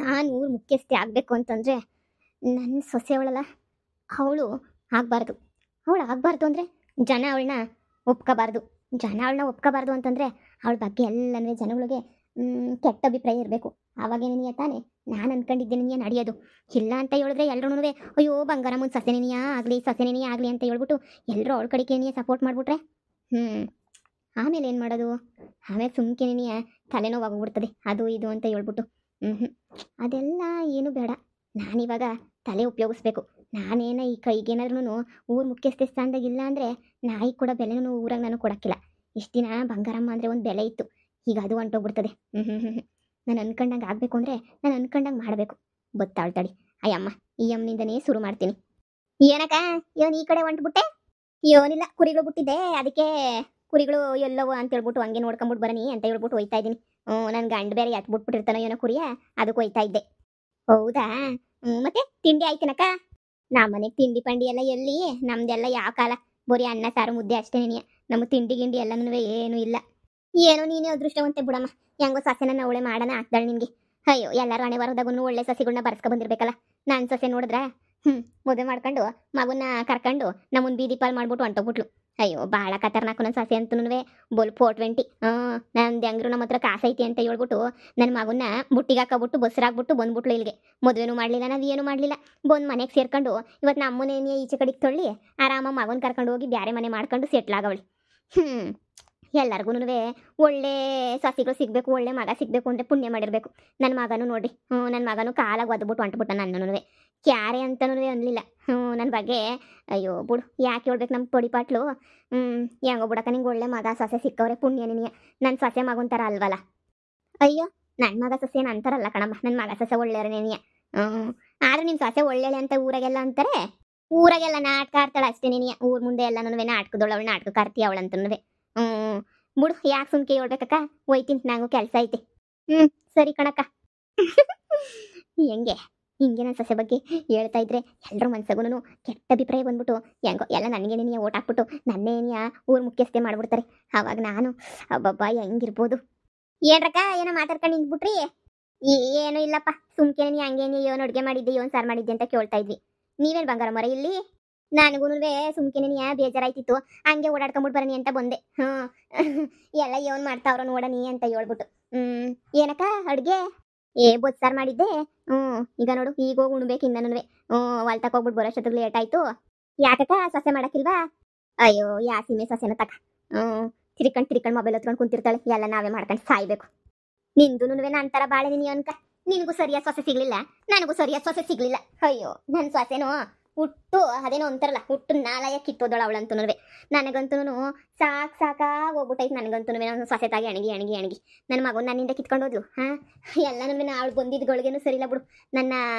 ನಾನು ಊರು ಮುಖ್ಯಸ್ಥೆ ಆಗಬೇಕು ಅಂತಂದರೆ ನನ್ನ ಸೊಸೆಯವಳಲ್ಲ ಅವಳು ಆಗಬಾರ್ದು. ಅವಳು ಆಗಬಾರ್ದು ಅಂದರೆ ಜನ ಅವಳನ್ನ ಒಪ್ಕೋಬಾರ್ದು. ಜನ ಅವಳನ್ನ ಒಪ್ಕೋಬಾರ್ದು ಅಂತಂದರೆ ಅವಳ ಬಗ್ಗೆ ಎಲ್ಲನೂ ಜನಗಳಿಗೆ ಕೆಟ್ಟ ಅಭಿಪ್ರಾಯ ಇರಬೇಕು. ಆವಾಗೇನೇ ತಾನೇ ನಾನು ಅಂದ್ಕೊಂಡಿದ್ದೇನೆ ನಡೆಯೋದು. ಇಲ್ಲ ಅಂತ ಹೇಳಿದ್ರೆ ಎಲ್ಲರೂ ಅಯ್ಯೋ ಬಂಗಾರಮ್ಮನ ಸೊಸೆನೇನೆಯೇ ಆಗಲಿ ಸೊಸೆನೇನೆಯೇ ಆಗಲಿ ಅಂತ ಹೇಳ್ಬಿಟ್ಟು ಎಲ್ಲರೂ ಅವಳ ಕಡೆಗೇನೆಯೇ ಸಪೋರ್ಟ್ ಮಾಡಿಬಿಟ್ರೆ ಆಮೇಲೆ ಏನು ಮಾಡೋದು? ಆಮೇಲೆ ಸುಮ್ಕೆನೇನೆಯೇ ತಲೆನೋವಾಗ್ಬಿಡ್ತದೆ ಅದು ಇದು ಅಂತ ಹೇಳ್ಬಿಟ್ಟು. ಹ್ಞೂ ಅದೆಲ್ಲ ಏನು ಬೇಡ. ನಾನಿವಾಗ ತಲೆ ಉಪಯೋಗಿಸ್ಬೇಕು. ನಾನೇನ ಈ ಕೈಗೇನಾದ್ರೂ ಊರು ಮುಖ್ಯಸ್ಥೆ ಸ್ಥಾನದಾಗ ಇಲ್ಲ ಅಂದರೆ ನಾಯಿ ಕೂಡ ಬೆಲೆನೂ ಊರಾಗ ನಾನು ಕೊಡೋಕ್ಕಿಲ್ಲ. ಇಷ್ಟು ದಿನ ಬಂಗಾರಮ್ಮ ಅಂದರೆ ಒಂದು ಬೆಲೆ ಇತ್ತು, ಈಗ ಅದು ಹೊಂಟೋಗ್ಬಿಡ್ತದೆ. ನಾನು ಅನ್ಕೊಂಡಂಗೆ ಆಗಬೇಕು ಅಂದರೆ ನಾನು ಅನ್ಕೊಂಡಂಗೆ ಮಾಡಬೇಕು. ಗೊತ್ತಾಳ್ತಾಳಿ ಅಯ್ಯಮ್ಮ ಈ ಅಮ್ಮನಿಂದನೇ ಶುರು ಮಾಡ್ತೀನಿ. ಏನಕ್ಕ ಇವನು ಈ ಕಡೆ ಹೊಂಟ್ಬಿಟ್ಟೆ? ಏನಿಲ್ಲ, ಕುರಿಗಳು ಬಿಟ್ಟಿದ್ದೆ, ಅದಕ್ಕೆ ಕುರಿಗಳು ಎಲ್ಲವೋ ಅಂತ ಹೇಳ್ಬಿಟ್ಟು ಹಂಗೆ ನೋಡ್ಕೊಂಬಿಟ್ಟು ಬರನಿ ಅಂತ ಹೇಳ್ಬಿಟ್ಟು ಹೋಯ್ತಾ ಇದ್ದೀನಿ. ನನ್ನ ಗಂಡು ಬೇರೆ ಎತ್ಬಿಟ್ಬಿಟ್ಟಿರ್ತಾನೋ ಏನೋ ಕುರಿಯ, ಅದಕ್ಕೆ ಹೋಯ್ತಾ ಇದ್ದೆ. ಹೌದಾ? ಮತ್ತೆ ತಿಂಡಿ ಆಯ್ತನಕ್ಕ? ನಮ್ಮನೆಗೆ ತಿಂಡಿ ಪಂಡಿ ಎಲ್ಲ ಎಲ್ಲಿ? ನಮ್ದೆಲ್ಲ ಯಾವ ಕಾಲ ಬರೀ ಅನ್ನ ಸಾರು ಮುದ್ದೆ ಅಷ್ಟೇ. ನಮ್ಮ ತಿಂಡಿ ಗಿಂಡಿ ಎಲ್ಲನೂ ಏನೂ ಇಲ್ಲ. ಏನೋ ನೀನೇ ಅದೃಷ್ಟವಂತೆ ಬಿಡಮ್ಮ, ಹೆಂಗೋ ಸಸ್ಯನ ಅವಳೆ ಮಾಡೋಣ ಹಾಕ್ದಾಳೆ ನಿನ್ಗೆ. ಅಯ್ಯೋ ಎಲ್ಲರೂ ಹಣೆ ಬರೋದಾಗೂ ಒಳ್ಳೆ ಸಸಿಗಳನ್ನ ಬರ್ಸ್ಕೊ ಬಂದಿರ್ಬೇಕಲ್ಲ. ನನ್ನ ಸೊಸೆ ನೋಡಿದ್ರ ಮದುವೆ ಮಾಡ್ಕೊಂಡು ಮಗುನ ಕರ್ಕೊಂಡು ನಮ್ಮನ್ನ ಬೀದಿ ಪಾಲ್ ಮಾಡ್ಬಿಟ್ಟು ಹೊಂಟೋಗ್ಬಿಟ್ಲು. ಅಯ್ಯೋ ಭಾಳ ಖತರ್ನಾಕು ನನ್ನ ಸೊಸೆ ಅಂತನೂ ಬೋಲ್ 420. ನಂದು ಹೆಂಗ್ರು ನಮ್ಮ ಹತ್ರ ಕಾಸೈತಿ ಅಂತ ಹೇಳ್ಬಿಟ್ಟು ನನ್ನ ಮಗುನ ಬುಟ್ಟಿಗೆ ಹಾಕೋಬಿಟ್ಟು ಬಸ್ರಾಗ್ಬಿಟ್ಟು ಬಂದ್ಬಿಟ್ಲು ಇಲ್ಲಿಗೆ. ಮದುವೆನೂ ಮಾಡಲಿಲ್ಲ, ನಾವು ಏನೂ ಮಾಡಲಿಲ್ಲ. ಬಂದು ಮನೆಗೆ ಸೇರ್ಕೊಂಡು ಇವತ್ತು ನಮ್ಮನೇನೇ ಈಚೆ ಕಡೆಗೆ ತೊಳ್ಳಿ ಆರಾಮಾಗಿ ಮಗನ ಕರ್ಕೊಂಡು ಹೋಗಿ ಬೇರೆ ಮನೆ ಮಾಡ್ಕೊಂಡು ಸೆಟ್ಲ್ ಆಗವಳಿ. ಎಲ್ಲರಿಗೂ ಒಳ್ಳೆ ಸಸಿಗಳು ಸಿಗಬೇಕು, ಒಳ್ಳೆ ಮಗ ಸಿಗಬೇಕು ಅಂದರೆ ಪುಣ್ಯ ಮಾಡಿರಬೇಕು. ನನ್ನ ಮಗನೂ ನೋಡ್ರಿ, ನನ್ನ ಮಗನೂ ಕಾಲಾಗಿ ಒದ್ಬಿಟ್ಟು ಹೊಂಟ್ಬಿಟ್ಟ. ನನ್ನೂ ಕ್ಯಾರೆ ಅಂತನೂ ಅನ್ಲಿಲ್ಲ. ನನ್ನ ಬಗ್ಗೆ ಅಯ್ಯೋ ಬಿಡು, ಯಾಕೆ ಹೇಳ್ಬೇಕು ನಮ್ಮ ಪಡಿಪಾಟ್ಲು. ಹೆಂಗೋ ಬಿಡಕ್ಕ, ನಿಂಗೆ ಒಳ್ಳೆ ಮಗ ಸೊಸೆ ಸಿಕ್ಕವ್ರೆ ಪುಣ್ಯ ನಿನಗೆ. ನನ್ನ ಸೊಸೆ ಮಗನ ಥರ ಅಲ್ವಲ್ಲ. ಅಯ್ಯೋ ನನ್ನ ಮಗ ಸೊಸೆ ಏನು ಅಂತಾರಲ್ಲ ಕಣಮ್ಮ, ನನ್ನ ಮಗ ಸೊಸೆ ಒಳ್ಳೆಯರನೇನಿಯ. ಆದ್ರೆ ನಿಮ್ಮ ಸೊಸೆ ಒಳ್ಳೆಳೆ ಅಂತ ಊರಾಗೆಲ್ಲ ಅಂತಾರೆ. ಊರಾಗೆಲ್ಲ ನಾಟಕ ಆಡ್ತಾಳೆ ಅಷ್ಟೇ ನೀನಿಯ. ಊರ ಮುಂದೆ ಎಲ್ಲ ನಾಟಕದೊಳವಳು ನಾಟಕ ಆಡ್ತೀಯ ಅವಳಂತನೂ. ಬಿಡು, ಯಾಕೆ ಸುಮ್ಕೆ ಹೇಳ್ಬೇಕಕ್ಕ, ಹೋಯ್ತೀನಿ, ನಂಗೂ ಕೆಲಸ ಐತೆ. ಸರಿ ಕಣಕ್ಕ. ಹೆಂಗೆ ಹಿಂಗೆ ನನ್ನ ಸೊಸೆ ಬಗ್ಗೆ ಹೇಳ್ತಾ ಇದ್ರೆ ಎಲ್ಲರೂ ಮನ್ಸಾಗೂ ಕೆಟ್ಟ ಅಭಿಪ್ರಾಯ ಬಂದ್ಬಿಟ್ಟು ಹೆಂಗೋ ಎಲ್ಲ ನನಗೇನೇ ಓಟ್ ಹಾಕ್ಬಿಟ್ಟು ನನ್ನೇನಿಯ ಊರು ಮುಖ್ಯಸ್ಥೆ ಮಾಡ್ಬಿಡ್ತಾರೆ. ಆವಾಗ ನಾನು ಅಬ್ಬಬ್ಬಾ ಹೆಂಗಿರ್ಬೋದು. ಏನ್ರಕ್ಕ ಏನೋ ಮಾತಾಡ್ಕೊಂಡು ನಿಂತ್ಬಿಟ್ರಿ? ಏನೂ ಇಲ್ಲಪ್ಪ, ಸುಮ್ಕೆನೇ ಹಂಗೇನಿ ಏನು ಅಡುಗೆ ಮಾಡಿದ್ದೆ ಏನು ಸಾರು ಮಾಡಿದ್ದೆ ಅಂತ ಕೇಳ್ತಾ ಇದ್ವಿ. ನೀವೇನು ಬಂಗಾರ ಮರ ಇಲ್ಲಿ? ನನಗೂ ಸುಮ್ಕೆನೇ ಬೇಜಾರಾಯ್ತಿತ್ತು, ಹಂಗೆ ಓಡಾಡ್ಕೊಂಬಿಟ್ಟು ಬರನಿ ಅಂತ ಬಂದೆ. ಎಲ್ಲ ಏನು ಮಾಡ್ತಾವ್ರೋ ನೋಡನಿ ಅಂತ ಹೇಳ್ಬಿಟ್ಟು. ಏನಕ್ಕ ಅಡುಗೆ? ಬೊತ್ಸಾರು ಮಾಡಿದ್ದೆ. ಈಗ ನೋಡು, ಈಗ ಹೋಗಿ ಉಣ್ಬೇಕು ಇನ್ನೂ. ಹೊಲ್ತಕ್ಕೆ ಹೋಗ್ಬಿಟ್ಟು ಬರೋಷ್ಟೊತ್ತಿಗೆ ಲೇಟ್ ಆಯ್ತು. ಯಾಕಕ್ಕ ಸೊಸೆ ಮಾಡಕ್ಕಿಲ್ವಾ? ಅಯ್ಯೋ ಯಾ ಸೀಮೆ ಸೊಸೆನ ತಕ್ಕ. ತಿರ್ಕೊಂಡು ಮೊಬೈಲ್ ಹೊತ್ಕೊಂಡು ಕುಂತಿರ್ತಾಳೆ, ಎಲ್ಲ ನಾವೇ ಮಾಡ್ಕೊಂಡು ಸಾಯ್ಬೇಕು. ನಿಂದು ನನ್ನ ಥರ ಬಾಳೆ ನೀನು ಅನ್ಕ. ನಿನಗೂ ಸರಿಯಾದ ಸೊಸೆ ಸಿಗ್ಲಿಲ್ಲ, ನನಗೂ ಸರಿಯಾದ ಸೊಸೆ ಸಿಗ್ಲಿಲ್ಲ. ಅಯ್ಯೋ ನನ್ನ ಸೊಸೆನೋ ಹುಟ್ಟು ಅದೇನೋ ಅಂತಾರಲ್ಲ, ಹುಟ್ಟು ನಾಲಾಯ ಕಿತ್ತೋದಳ ಅವಳಂತೂ. ನನಗಂತೂ ಸಾಕಾಗಿ ಹೋಗ್ಬಿಟ್ಟೈತೆ. ನನಗಂತೂ ನನ್ನ ಸೊಸೆ ತಾಗಿ ಅಣಗಿ ನನ್ನ ಮಗನ ನನ್ನಿಂದ ಕಿತ್ಕೊಂಡು ಹೋದ್ಲು. ಎಲ್ಲನೂ ಅವಳು ಬಂದಿದ್ದುಗಳಿಗೇನು ಸರಿಯಿಲ್ಲ ಬಿಡು. ನನ್ನ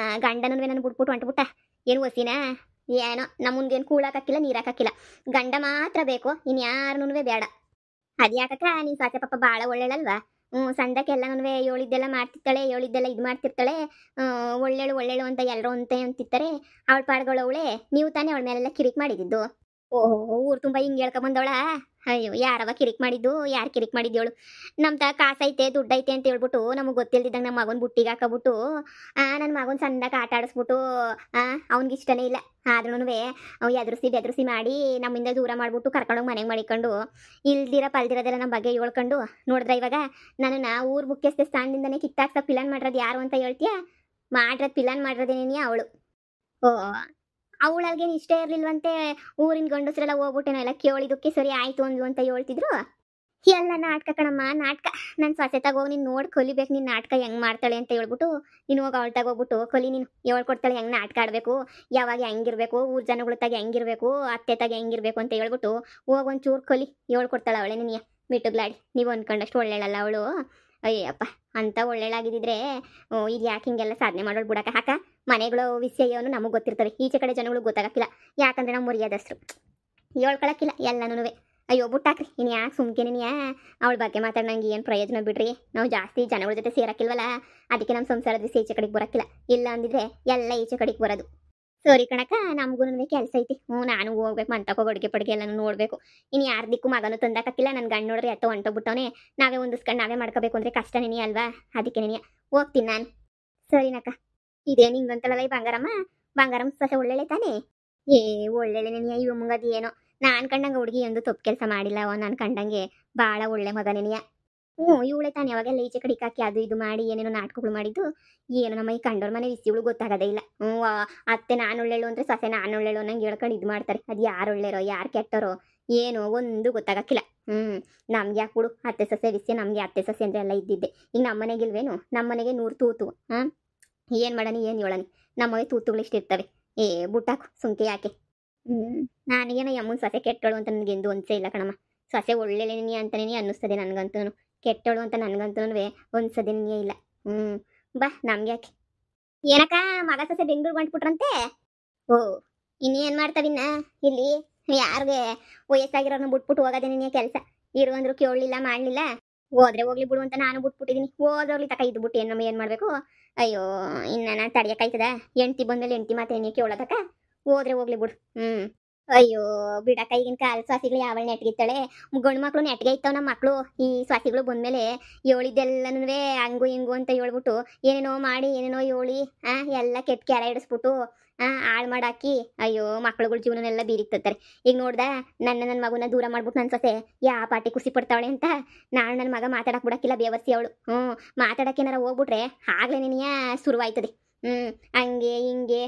ಗಂಡನೂ ನನ್ನ ಬಿಟ್ಬಿಟ್ಟು ಹೊಂಟ್ಬಿಟ್ಟ. ಏನು ಹೊಸಿನ ಏನೋ ನಮ್ಮನ್ಗೇನು ಕೂಳಾಕಿಲ್ಲ ನೀರು ಹಾಕಿಲ್ಲ. ಗಂಡ ಮಾತ್ರ ಬೇಕು, ಇನ್ಯಾರನೂ ಬೇಡ. ಅದ್ಯಾಕಕ್ಕ ನಿನ್ನ ಸೊಸೆ ಪಾಪ ಭಾಳ ಒಳ್ಳೆಳಲ್ವಾ? ಸಂದಕ್ಕೆಲ್ಲನೂ ಹೇಳಿದ್ದೆಲ್ಲ ಮಾಡ್ತಿರ್ತಾಳೆ, ಹೇಳಿದ್ದೆಲ್ಲ ಇದು ಮಾಡ್ತಿರ್ತಾಳೆ. ಒಳ್ಳೆಳು ಅಂತ ಎಲ್ಲರೂ ಅಂತಿರ್ತಾರೆ. ಅವಳ ಪಾಡ್ಗಳು ಅವಳೆ. ನೀವು ತಾನೇ ಅವಳ ಮೇಲೆಲ್ಲ ಕಿರಿಕ್ ಮಾಡಿದ್ದು. ಓಹೋ ಊರು ತುಂಬ ಹಿಂಗೆ ಹೇಳ್ಕೊಂಬಂದವಳ? ಅಯ್ಯೋ ಯಾರವ ಕಿರಿಕ್ ಮಾಡಿದ್ದು? ಯಾರು ಕಿರಿಕ್ ಮಾಡಿದ್ದವಳು? ನಮ್ಮ ತ ಕಾಸೈತೆ ದುಡ್ಡೈತೆ ಅಂತ ಹೇಳ್ಬಿಟ್ಟು ನಮಗೆ ಗೊತ್ತಿಲ್ದಿದ್ದಂಗೆ ನಮ್ಮ ಮಗನ ಬುಟ್ಟಿಗೆ ಹಾಕೋಬಿಟ್ಟು ನನ್ನ ಮಗನ ಸಂದಾಗ ಆಟ ಆಡಿಸ್ಬಿಟ್ಟು ಅವ್ನಿಗೆ ಇಷ್ಟನೇ ಇಲ್ಲ. ಆದ್ರೂ ಅವು ಬೆದರಿಸಿ ಮಾಡಿ ನಮ್ಮಿಂದ ದೂರ ಮಾಡಿಬಿಟ್ಟು ಕರ್ಕೊಂಡೋಗಿ ಮನೆಗೆ ಮಾಡಿಕೊಂಡು ಇಲ್ದಿರ ಪಲ್ದಿರೋದೆಲ್ಲ ನಮ್ಮ ಬಗ್ಗೆ ಹೇಳ್ಕೊಂಡು ನೋಡಿದ್ರೆ ಇವಾಗ ನನ್ನನ್ನು ಊರು ಮುಖ್ಯಸ್ಥೆ ಸ್ಥಾನದಿಂದನೇ ಕಿತ್ತಾಕ್ಸ ಪಿಲಾನ್ ಮಾಡಿರೋದು ಯಾರು ಅಂತ ಹೇಳ್ತೀಯಾ? ಪಿಲಾನ್ ಮಾಡಿರೋದೇನೇ ಅವಳು. ಓ ಅವಳಲ್ಗೇನು ಇಷ್ಟ ಇರಲಿಲ್ವಂತೆ. ಊರಿನ ಗಂಡಸರೆಲ್ಲ ಹೋಗ್ಬಿಟ್ಟೇನೋ ಎಲ್ಲ ಕೇಳಿದಕ್ಕೆ ಸರಿ ಆಯಿತು ಅಂದ್ಲು ಅಂತ ಹೇಳ್ತಿದ್ರು. ಎಲ್ಲ ನಾಟಕ ಕಣಮ್ಮ, ನಾಟಕ. ನನ್ನ ಸೊಸೆ ತಗೋಗಿ ನೀನು ನೋಡಿ ಕಲಿಬೇಕು, ನಿನ್ನ ನಾಟಕ ಹೆಂಗೆ ಮಾಡ್ತಾಳೆ ಅಂತ ಹೇಳ್ಬಿಟ್ಟು ನೀನು ಹೋಗಿ ಅವಳು ತಗೋಗ್ಬಿಟ್ಟು ಕಲಿ. ನೀನು ಹೇಳ್ಕೊಡ್ತಾಳೆ ಹೆಂಗೆ ನಾಟಕ ಆಡಬೇಕು, ಯಾವಾಗ ಹೆಂಗಿರ್ಬೇಕು, ಊರು ಜನಗಳ ತಾಗ ಹೆಂಗಿರ್ಬೇಕು, ಅತ್ತೆ ತಾಗ ಹೆಂಗಿರ್ಬೇಕು ಅಂತ ಹೇಳ್ಬಿಟ್ಟು ಹೋಗಿ ಒಂಚೂರು ಕಲಿ. ಹೇಳ್ಕೊಡ್ತಾಳೆ ಅವಳೇ ನಿನಗೆ ಮಿಟ್ಟುಗ್ಲಾಡಿ. ನೀವು ಅಂದ್ಕೊಂಡಷ್ಟು ಒಳ್ಳೆಳಲ್ಲ ಅವಳು. ಅಯ್ಯಪ್ಪ ಅಂತ ಒಳ್ಳೆಳಾಗಿದ್ದಿದ್ರೆ ಇದು ಯಾಕೆ ಹಿಂಗೆಲ್ಲ ಸಾಧನೆ ಮಾಡೋಳು ಬಿಡಕ್ಕ. ಹಾಕ ಮನೆಗಳು ವಿಷಯವನ್ನು ನಮಗೆ ಗೊತ್ತಿರ್ತವೆ, ಈಚೆ ಕಡೆ ಜನಗಳು ಗೊತ್ತಾಗಕ್ಕಿಲ್ಲ. ಯಾಕಂದ್ರೆ ನಾವು ಮರ್ಯಾದಸ್ರು ಹೇಳ್ಕೊಳಕ್ಕಿಲ್ಲ ಎಲ್ಲನೂ. ಅಯ್ಯೋ ಬಿಟ್ಟಾಕ್ರಿ, ಇನ್ನು ಯಾಕೆ ಸುಮ್ಕೆನೇ ಅವಳ ಬಗ್ಗೆ ಮಾತಾಡಿ ನಂಗೆ ಏನು ಪ್ರಯೋಜನ ಬಿಡ್ರಿ. ನಾವು ಜಾಸ್ತಿ ಜನಗಳ ಜೊತೆ ಸೇರಕ್ಕಿಲ್ವಲ್ಲ, ಅದಕ್ಕೆ ನಮ್ಮ ಸಂಸಾರದ ವಿಷಯ ಈಚೆ ಕಡೆಗೆ ಬರೋಕ್ಕಿಲ್ಲ. ಇಲ್ಲ ಅಂದಿದ್ರೆ ಎಲ್ಲ ಈಚೆ ಕಡೆಗೆ ಬರೋದು. ಸರಿ ಕಣಕ್ಕ, ನಮಗೂ ಕೆಲಸ ಐತಿ. ನಾನು ಹೋಗ್ಬೇಕು, ಮಂತಕ್ಕೆ ಅಡುಗೆ ಪಡಿಗೆ ಎಲ್ಲನೂ ನೋಡಬೇಕು. ಇನ್ನು ಯಾರ ದಿಕ್ಕು ಮಗನೂ ತಂದಾಕಿಲ್ಲ. ನನ್ನ ಗಂಡು ನೋಡ್ರಿ ಎತ್ತೋ ಹೊಂಟೋಗ್ಬಿಟ್ಟವನೇ. ನಾವೇ ಹೊಂದಿಸ್ಕೊಂಡು ನಾವೇ ಮಾಡ್ಕೋಬೇಕು ಅಂದರೆ ಕಷ್ಟ ನೆನೆಯ ಅಲ್ವಾ? ಅದಕ್ಕೆ ನೆನೆಯ ಹೋಗ್ತೀನಿ ನಾನು. ಸರಿನಕ್ಕ. ಇದೇನು ಹಿಂಗಂತಳಲ್ಲ ಈ ಬಂಗಾರಮ್ಮ. ಬಂಗಾರಮ್ಮ ಸೊಸೆ ಒಳ್ಳೆಳೆ ತಾನೇ? ಏ ಒಳ್ಳೆಳೆ ನೆನಿಯ ಇವ ಮುಂಗದ ಏನೋ. ನಾನ್ ಕಂಡಂಗ ಹುಡುಗಿ ಎಂದು ತಪ್ಪು ಕೆಲಸ ಮಾಡಿಲ್ಲ ಅವ. ನಾನು ಕಂಡಂಗೆ ಬಾಳ ಒಳ್ಳೆ ಮಗ ನೆನಿಯ. ಇವಳೆ ತಾನೇ ಅವಾಗೆಲ್ಲ ಈಚೆ ಕಡೆ ಹಾಕಿ ಅದು ಇದು ಮಾಡಿ ಏನೇನೋ ನಾಟಕಗಳು ಮಾಡಿದ್ದು. ಏನು ನಮ್ಮ ಈ ಕಂಡೋರ್ ಮನೆ ವಿಸಿಗಳು ಗೊತ್ತಾಗದೇ ಇಲ್ಲ. ಅತ್ತೆ ನಾನು ಒಳ್ಳೆಳು ಅಂದ್ರೆ ಸೊಸೆ ನಾನು ಒಳ್ಳೆಳು ನಂಗೆ ಹೇಳ್ಕೊಂಡು ಇದು ಮಾಡ್ತಾರೆ. ಅದು ಯಾರು ಒಳ್ಳೆರೋ ಯಾರು ಕೆಟ್ಟರೋ ಏನೋ ಒಂದು ಗೊತ್ತಾಗಕ್ಕಿಲ್ಲ. ನಮ್ಗೆ ಯಾಕೆ ಬಿಡು ಅತ್ತೆ ಸೊಸೆ ವಿಷಯ, ನಮ್ಗೆ ಅತ್ತೆ ಸೊಸೆ ಅಂದ್ರೆ ಎಲ್ಲ ಇದ್ದಿದ್ದೆ. ಈಗ ನಮ್ಮನೆಗಿಲ್ವೇನು? ನಮ್ಮನೆಗೆ 100 ತೂತು. ಏನ್ ಮಾಡನಿ ಏನ್ ಹೇಳನಿ, ನಮ್ಮವೆ ತೂತುಗಳು ಇಷ್ಟಿರ್ತವೆ. ಬುಟ್ಟಾಕು ಸುಮ್ಕೆ ಯಾಕೆ. ನನಗೇನೋ ಯಮ್ಮನ್ ಸೊಸೆ ಕೆಟ್ಟೋಳು ಅಂತ ನನಗೆಂದು ಅನ್ಸೇ ಇಲ್ಲ ಕಣಮ್ಮ. ಸೊಸೆ ಒಳ್ಳೆಳೆನಿ ಅಂತಾನೇ ಅನ್ನಿಸ್ತದೆ ನನಗಂತೂ. ಕೆಟ್ಟೋಳು ಅಂತ ನನಗಂತೂ ಒಂದ್ಸದಿನೇ ಇಲ್ಲ. ಬಾ ನಮ್ಗೆ ಯಾಕೆ. ಏನಕ್ಕ ಮಗ ಸೊಸೆ ಬೆಂಗ್ಳೂರ್ಗೆ ಹೊಂಟ್ಬಿಟ್ರಂತೆ? ಓ ಇನ್ನೇನ್ ಮಾಡ್ತಾವಿನ್ನ ಇಲ್ಲಿ? ಯಾರಿಗೆ ವಯಸ್ಸಾಗಿರೋರ್ನ ಬಿಟ್ಬಿಟ್ಟು ಹೋಗೋದೇ ನಿನ್ನ ಕೆಲಸ. ಇರುವಂದ್ರು ಕೇಳಲಿಲ್ಲ ಮಾಡಲಿಲ್ಲ. ಹೋದ್ರೆ ಹೋಗ್ಲಿ ಬಿಡು ಅಂತ ನಾನು ಬಿಟ್ಬಿಟ್ಟಿದೀನಿ. ಹೋದ್ರೋಗ್ಲಿ ತಕ ಇದ್ಬಿಟ್ಟು ಏನ್ ಮಾಡ್ಬೇಕು. ಅಯ್ಯೋ ಇನ್ನ ನಾನು ತಡಿಯಕ್ಕಾಯ್ತದ? ಹೆಂಡ್ತಿ ಬಂದ್ಮೇಲೆ ಹೆಂಡ್ತಿ ಮಾತು ಏನೇ ಕೇಳೋದಕ್ಕ? ಹೋದ್ರೆ ಹೋಗ್ಲಿ ಬಿಡು. ಅಯ್ಯೋ ಬಿಡಕ್ಕ, ಈಗಿನ ಕಾಲ ಸ್ವಾಸಿಗಳು ಯಾವಳ ನೆಟ್ಗಿತ್ತಾಳೆ. ಗಂಡು ಮಕ್ಳು ನೆಟ್ಗೆ ಇತ್ತಾವ. ನಮ್ಮ ಮಕ್ಳು ಈ ಸ್ವಾಸಿಗಳು ಬಂದ್ಮೇಲೆ ಹೇಳಿದ್ದೆಲ್ಲನೂ ಹಂಗು ಹಿಂಗು ಅಂತ ಹೇಳ್ಬಿಟ್ಟು ಏನೇನೋ ಮಾಡಿ ಏನೇನೋ ಹೇಳಿ ಎಲ್ಲ ಕೆಟ್ಟ ಕೆರ ಇಡಿಸ್ಬಿಟ್ಟು ಹಾಳು ಮಾಡಾಕಿ. ಅಯ್ಯೋ ಮಕ್ಳುಗಳ ಜೀವನನೆಲ್ಲ ಬೀರಿಕ್ತಾರೆ. ಈಗ ನೋಡ್ದ ನನ್ನ ಮಗುನ ದೂರ ಮಾಡ್ಬಿಟ್ಟು ನನ್ನ ಸೊಸೆ ಯಾ ಪಾಟಿ ಖುಷಿ ಪಡ್ತಾವಳೆ ಅಂತ. ನಾನು ನನ್ನ ಮಗ ಮಾತಾಡಕ್ ಬಿಡಕ್ಕಿಲ್ಲ, ಬೇವರ್ಸಿ ಅವಳು. ಮಾತಾಡಕ್ಕೇನಾರ ಹೋಗ್ಬಿಟ್ರೆ ಆಗ್ಲೇ ನಿನಯ ಶುರುವಾಯ್ತದೆ. ಹಂಗೆ ಹಿಂಗೆ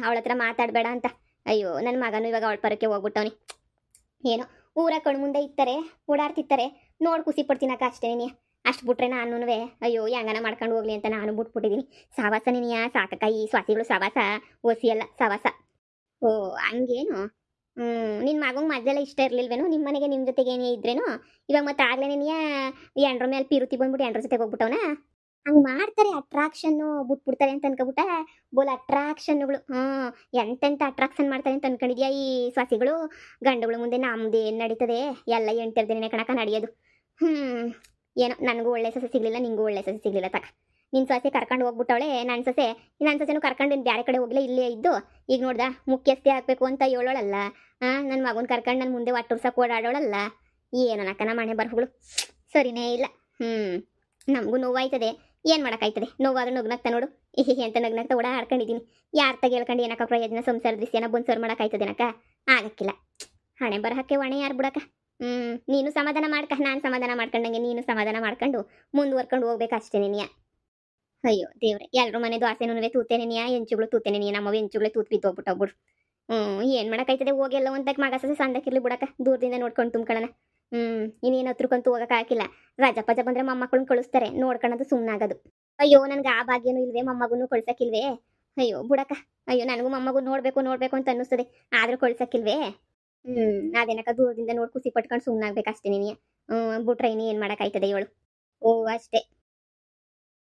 ಅವಳ ಹತ್ರ ಮಾತಾಡಬೇಡ ಅಂತ. ಅಯ್ಯೋ ನನ್ನ ಮಗನು ಇವಾಗ ಅವಳ ಪರಕ್ಕೆ ಹೋಗ್ಬಿಟ್ಟವನಿ. ಏನೋ ಊರ ಕಣ್ಣು ಮುಂದೆ ಇರ್ತಾರೆ, ಓಡಾಡ್ತಿರ್ತಾರೆ, ನೋಡಿ ಖುಷಿ ಪಡ್ತೀನಕ್ಕ ಅಷ್ಟೇ ನೀನಿಯ. ಅಷ್ಟು ಬಿಟ್ರೆ ನಾನು ಅಯ್ಯೋ ಹೆಂಗನ ಮಾಡ್ಕೊಂಡು ಹೋಗ್ಲಿ ಅಂತ ನಾನು ಬಿಟ್ಬಿಟ್ಟಿದ್ದೀನಿ. ಸವಾಸ ನೀನಿಯ ಸಾಕಕ್ಕ. ಈ ಸ್ವಾಸಿಗಳು ಸವಾಸ ಒಸಿಯಲ್ಲ ಸವಾಸ. ಓ ಹಂಗೇನು? ನಿನ್ನ ಮಗಂಗೆ ಮೊದಲೆಲ್ಲ ಇಷ್ಟ ಇರ್ಲಿಲ್ವೇನೋ? ನಿಮ್ಮ ಮನೆಗೆ ನಿಮ್ಮ ಜೊತೆಗೆ ಏನೇ ಇದ್ರೇನೋ? ಇವಾಗ ಮತ್ತೆ ಆಗ್ಲೇ ನೀನಿಯ ಎಂಡ್ರ ಮೇಲೆ ಪಿರುತಿ ಬಂದ್ಬಿಟ್ಟು ಎಂಡ್ರ ಜೊತೆಗೆ ಹೋಗ್ಬಿಟ್ಟವನ? ಹಂಗೆ ಮಾಡ್ತಾರೆ, ಅಟ್ರಾಕ್ಷನ್ನು ಬಿಟ್ಬಿಡ್ತಾರೆ ಅಂತ ಅನ್ಕೊಬಿಟ್ಟ. ಬೋಲ್ ಅಟ್ರಾಕ್ಷನ್ಗಳು. ಎಂತೆಂಥ ಅಟ್ರಾಕ್ಷನ್ ಮಾಡ್ತಾರೆ ಅಂತ ಅನ್ಕೊಂಡಿದ್ಯಾ ಈ ಸ್ವಾಸಿಗಳು? ಗಂಡುಗಳು ಮುಂದೆ ನಮ್ದು ಏನು ನಡೀತದೆ? ಎಲ್ಲ ಎಂಟರ್ದೇನೆ ಕಣಕ ನಡೆಯೋದು. ಏನೋ ನನಗೂ ಒಳ್ಳೆ ಸೊಸೆ ಸಿಗಲಿಲ್ಲ, ನಿಂಗೂ ಒಳ್ಳೆ ಸೊಸೆ ಸಿಗಲಿಲ್ಲ ತಕ. ನಿನ್ನ ಸೊಸೆ ಕರ್ಕೊಂಡು ಹೋಗ್ಬಿಟ್ಟವಳೆ. ನನ್ನ ಸೊಸೆನೂ ಕರ್ಕೊಂಡು ಬೇರೆ ಕಡೆ ಹೋಗ್ಲೇ ಇಲ್ಲೇ ಇದ್ದು. ಈಗ ನೋಡ್ದ ಮುಖ್ಯಸ್ಥೆ ಆಗಬೇಕು ಅಂತ ಹೇಳೋಳಲ್ಲ. ನನ್ನ ಮಗನ ಕರ್ಕೊಂಡು ನನ್ನ ಮುಂದೆ ಒಟ್ಟುರ್ಸಕ್ಕೆ ಓಡಾಡೋಳಲ್ಲ. ಏನನಕ್ಕ ನಮ್ಮ ಮನೆ ಬರಹುಗಳು ಸರಿನೇ ಇಲ್ಲ. ನಮಗೂ ನೋವಾಯ್ತದೆ. ಏನು ಮಾಡೋಕ್ಕಾಯ್ತದೆ? ನೋವಾದ್ರೂ ನಗ್ನಗ್ತಾ ನೋಡು ಅಂತ ನಗ್ನಗ್ತಾ ಓಡಾಡ್ಕೊಂಡಿದ್ದೀನಿ. ಯಾರ ತಗ ಹೇಳ್ಕೊಂಡು ಏನಕ್ಕ ಪ್ರಯೋಜನ? ಸಂಸಾರ ದೃಶ್ಯನ ಬೊನ್ಸರ್ ಮಾಡೋಕ್ಕಾಯ್ತದೇನಕ್ಕ? ಆಗಕ್ಕಿಲ್ಲ. ಹಣೆ ಬರಹಕ್ಕೆ ಹೊಣೆ ಯಾರು ಬಿಡಕ್ಕ. ನೀನು ಸಮಾಧಾನ ಮಾಡ್ಕ, ನಾನು ಸಮಾಧಾನ ಮಾಡ್ಕೊಂಡಂಗೆ ನೀನು ಸಮಾಧಾನ ಮಾಡ್ಕೊಂಡು ಮುಂದುವರ್ಕೊಂಡು ಹೋಗ್ಬೇಕು ಅಷ್ಟೇ ನೀನಿಯ. ಅಯ್ಯೋ ದೇವ್ರೆ, ಎಲ್ಲರೂ ಮನೆ ದೋಸೆನೂ ತೂತೇನೆ ನೀಯ, ಹೆಂಚುಗಳು ತೂತೇನೆ ನೀ. ನಮ್ಮವು ಹೆಂಚುಗಳೇ ತೂತ್ ಬಿದ್ದೋಗ್ಬಿಟ್ಟವ್ಬಿಡು. ಏನು ಮಾಡೋಕ್ಕಾಯ್ತದೆ? ಹೋಗೆಲ್ಲ ಒಂದಕ್ಕೆ ಮಗ ಸೊಸೆ ಸಂದಕ್ಕಿರ್ಲಿ ಬಿಡಕ್ಕ, ದೂರದಿಂದ ನೋಡ್ಕೊಂಡು ತುಂಬ್ಕೊಳ್ಳೋಣ. ಇನ್ನೇನು ಹತ್ರಕ್ಕಂತೂ ಹೋಗಕ್ಕೆ ಹಾಕಿಲ್ಲ. ರಜಾ ಪಜಾ ಬಂದ್ರೆ ಮೊಮ್ಮಕ್ಕಳನ್ನ ಕಳಿಸ್ತಾರೆ, ನೋಡ್ಕೊಳ್ಳೋದು ಸುಮ್ಮನಾಗೋದು. ಅಯ್ಯೋ ನನ್ಗೆ ಆ ಭಾಗ್ಯನೂ ಇಲ್ವೇ, ಮೊಮ್ಮಗನೂ ಕಳ್ಸಕ್ಕಿಲ್ವೇ? ಅಯ್ಯೋ ಬಿಡಕ್ಕ. ಅಯ್ಯೋ ನನಗೂ ಮೊಮ್ಮಗು ನೋಡ್ಬೇಕು ಅಂತ ಅನ್ನಿಸ್ತದೆ, ಆದ್ರೂ ಕಳ್ಸಕ್ಕಿಲ್ವೇ? ಅದೇನಕ್ಕ ದೂರದಿಂದ ನೋಡಿ ಖುಷಿ ಪಟ್ಕೊಂಡು ಸುಮ್ಮನಾಗ್ಬೇಕು ಅಷ್ಟೇ ನೀನಿಯ. ಬಿಟ್ರೆ ಇನ್ನು ಏನು ಮಾಡೋಕ್ಕಾಯ್ತದೆ ಹೇಳು? ಓ ಅಷ್ಟೇ.